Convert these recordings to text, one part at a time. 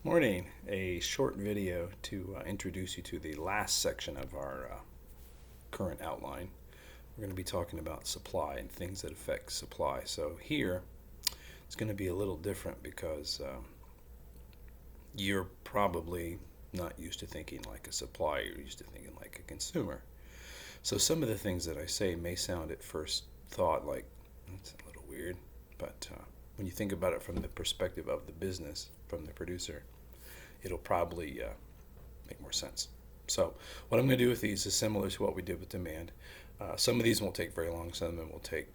Morning. A short video to introduce you to the last section of our current outline. We're going to be talking about supply and things that affect supply. So here it's going to be a little different because you're probably not used to thinking like a supplier, you're used to thinking like a consumer. So some of the things that I say may sound at first thought like that's a little weird, but when you think about it from the perspective of the business, from the producer, it'll probably make more sense. So what I'm going to do with these is similar to what we did with demand. Some of these won't take very long. Some of them will take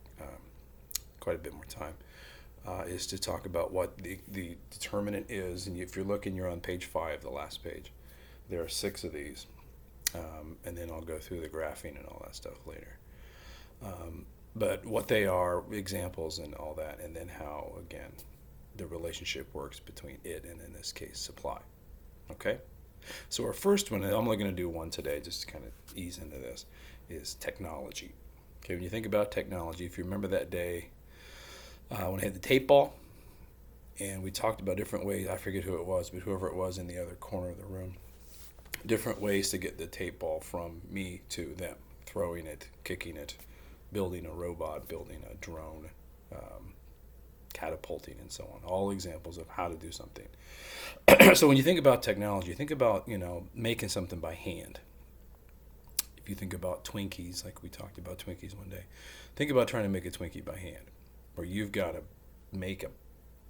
quite a bit more time. Is to talk about what the determinant is. And if you're looking, you're on page 5, the last page. There are 6 of these. And then I'll go through the graphing and all that stuff later. But what they are, examples and all that, and then how, again, the relationship works between it and, in this case, supply. Okay? So our first one, and I'm only going to do one today just to kind of ease into this, is technology. Okay, when you think about technology, if you remember that day when I had the tape ball, and we talked about different ways, I forget who it was, but whoever it was in the other corner of the room, different ways to get the tape ball from me to them, throwing it, kicking it, building a robot, building a drone, catapulting, and so on. All examples of how to do something. So when you think about technology, think about, making something by hand. If you think about Twinkies, like we talked about Twinkies one day, think about trying to make a Twinkie by hand, where you've got to make a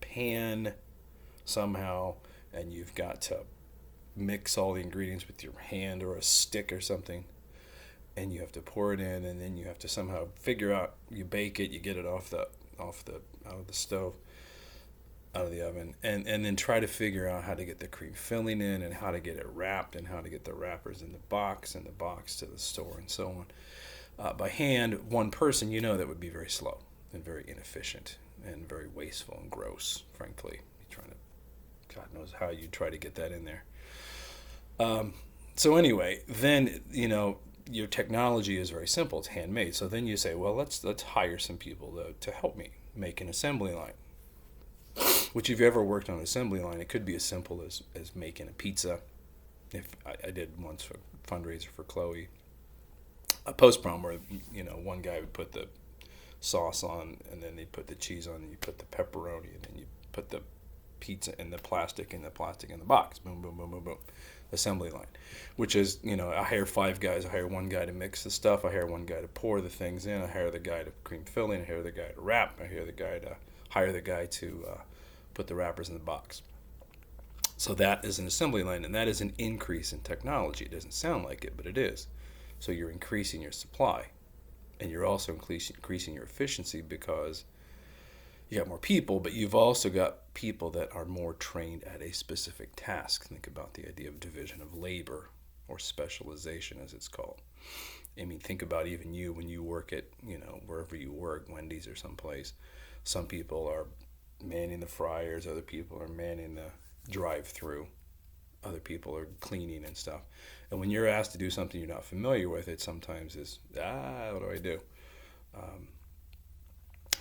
pan somehow, and you've got to mix all the ingredients with your hand or a stick or something, and you have to pour it in, and then you have to somehow figure out, you bake it, you get it out of the stove, out of the oven, and then try to figure out how to get the cream filling in, and how to get it wrapped, and how to get the wrappers in the box, and the box to the store, and so on. By hand, one person, that would be very slow and very inefficient and very wasteful and gross, frankly. You're trying to, God knows how you try to get that in there. So anyway, then, your technology is very simple. It's handmade. So then you say, well, let's hire some people to help me make an assembly line. Which, if you ever worked on an assembly line, it could be as simple as making a pizza. If I did once a fundraiser for Chloe, a post-prom where, one guy would put the sauce on, and then they'd put the cheese on, and you put the pepperoni, and then you put the pizza in the plastic, in the box. Boom, boom, boom, boom, boom. Assembly line, which is, I hire 5 guys. I hire one guy to mix the stuff. I hire one guy to pour the things in. I hire the guy to cream filling. I hire the guy to wrap. I hire the guy to put the wrappers in the box. So that is an assembly line, and that is an increase in technology. It doesn't sound like it, but it is. So you're increasing your supply, and you're also increasing your efficiency because you got more people, but you've also got people that are more trained at a specific task. Think about the idea of division of labor, or specialization as it's called. I mean, think about even you when you work at, wherever you work, Wendy's or someplace. Some people are manning the fryers, other people are manning the drive-through, other people are cleaning and stuff. And when you're asked to do something you're not familiar with, it sometimes is, what do I do?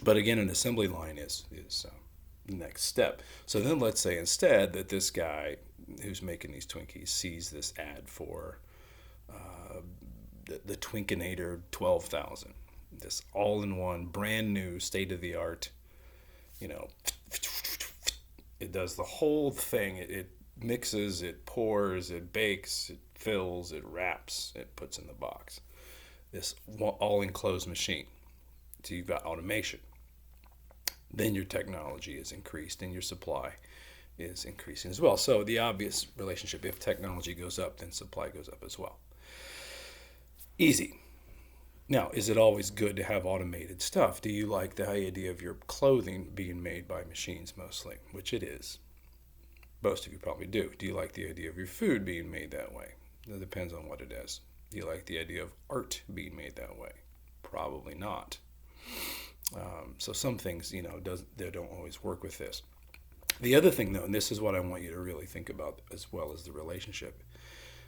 But again, an assembly line is the next step. So then let's say instead that this guy who's making these Twinkies sees this ad for the Twinkinator 12,000, this all-in-one, brand new, state-of-the-art, it does the whole thing. It mixes, it pours, it bakes, it fills, it wraps, it puts in the box. This all-enclosed machine. So you've got automation. Then your technology is increased and your supply is increasing as well. So the obvious relationship, if technology goes up, then supply goes up as well. Easy. Now, is it always good to have automated stuff? Do you like the idea of your clothing being made by machines mostly? Which it is. Most of you probably do. Do you like the idea of your food being made that way? It depends on what it is. Do you like the idea of art being made that way? Probably not. So some things, they don't always work with this. The other thing, though, and this is what I want you to really think about as well as the relationship,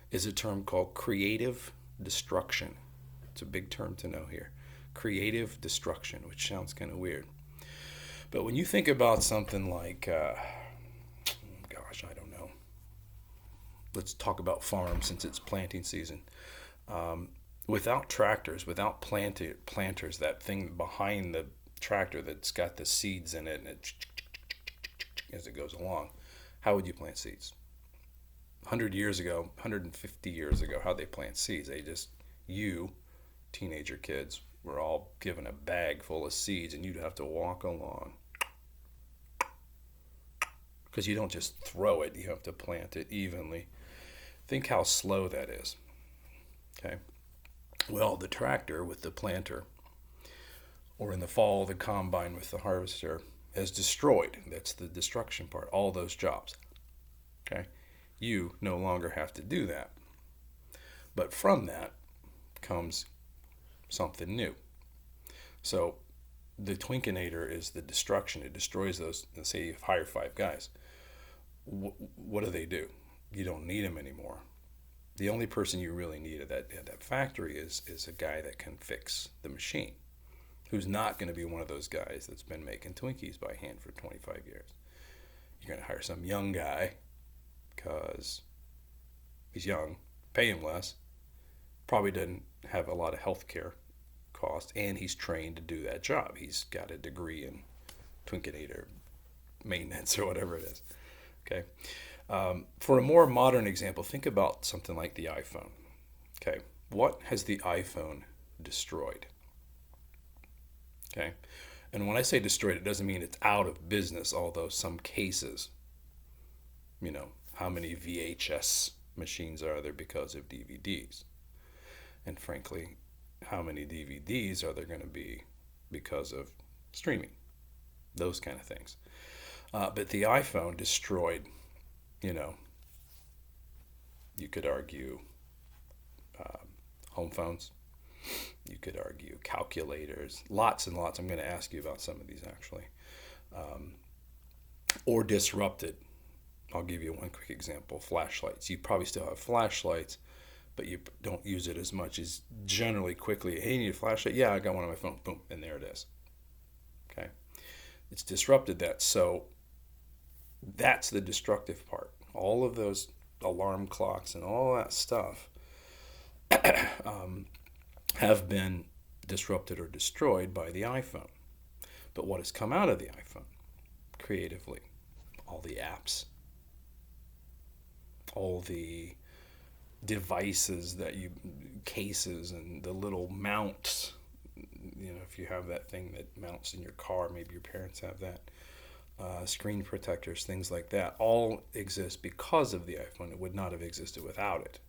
is a term called creative destruction. It's a big term to know here. Creative destruction, which sounds kind of weird. But when you think about something like, I don't know, let's talk about farms since it's planting season. Without tractors, without planters, that thing behind the tractor that's got the seeds in it and it as it goes along, how would you plant seeds? 100 years ago, 150 years ago, how'd they plant seeds? You, teenager kids, were all given a bag full of seeds and you'd have to walk along. Because you don't just throw it, you have to plant it evenly. Think how slow that is. Okay. Well, the tractor with the planter, or in the fall, the combine with the harvester, has destroyed. That's the destruction part, all those jobs. Okay. You no longer have to do that. But from that comes something new. So the Twinkinator is the destruction. It destroys those. Let's say you hire 5 guys. What do? You don't need them anymore. The only person you really need at that factory is a guy that can fix the machine, who's not going to be one of those guys that's been making Twinkies by hand for 25 years. You're going to hire some young guy because he's young, pay him less, probably doesn't have a lot of health care cost, and he's trained to do that job. He's got a degree in Twinkinator maintenance or whatever it is. Okay. For a more modern example, think about something like the iPhone. Okay. What has the iPhone destroyed? Okay. And when I say destroyed, it doesn't mean it's out of business, although some cases, how many VHS machines are there because of DVDs? And frankly, how many DVDs are there going to be because of streaming? Those kind of things. But the iPhone destroyed, you could argue home phones. You could argue calculators. Lots and lots. I'm going to ask you about some of these actually. Or disrupted. I'll give you one quick example. Flashlights. You probably still have flashlights, but you don't use it as much as generally quickly. Hey, you need a flashlight? Yeah, I got one on my phone. Boom, and there it is. Okay. It's disrupted that. So that's the destructive part. All of those alarm clocks and all that stuff have been disrupted or destroyed by the iPhone. But what has come out of the iPhone creatively? All the apps, all the devices cases and the little mounts. If you have that thing that mounts in your car, maybe your parents have that. Screen protectors, things like that, all exist because of the iPhone. It would not have existed without it.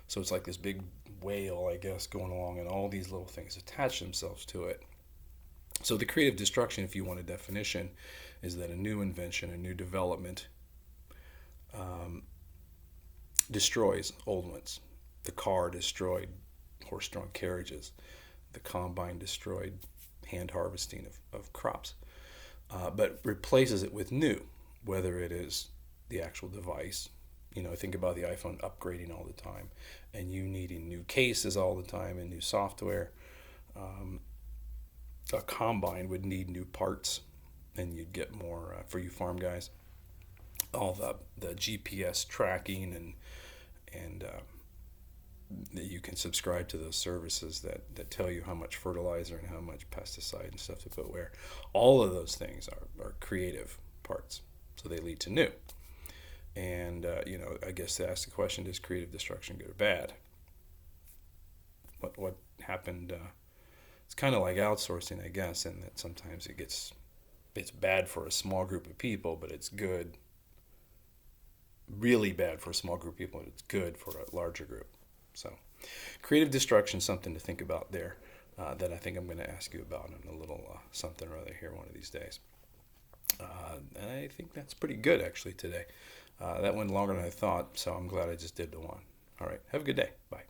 So it's like this big whale, I guess, going along, and all these little things attach themselves to it. So the creative destruction, if you want a definition, is that a new invention, a new development destroys old ones. The car destroyed horse-drawn carriages. The combine destroyed hand harvesting of crops. But replaces it with new, whether it is the actual device. Think about the iPhone upgrading all the time and you needing new cases all the time and new software. A combine would need new parts and you'd get more for you farm guys. All the GPS tracking and you can subscribe to those services that tell you how much fertilizer and how much pesticide and stuff to put where. All of those things are creative parts, so they lead to new. And I guess to ask the question, is creative destruction good or bad? What happened? It's kind of like outsourcing, I guess, in that sometimes it's bad for a small group of people, but it's good. Really bad for a small group of people, but it's good for a larger group. So, creative destruction is something to think about there that I think I'm going to ask you about in a little something or other here one of these days. And I think that's pretty good actually today. That went longer than I thought, so I'm glad I just did the one. All right, have a good day. Bye.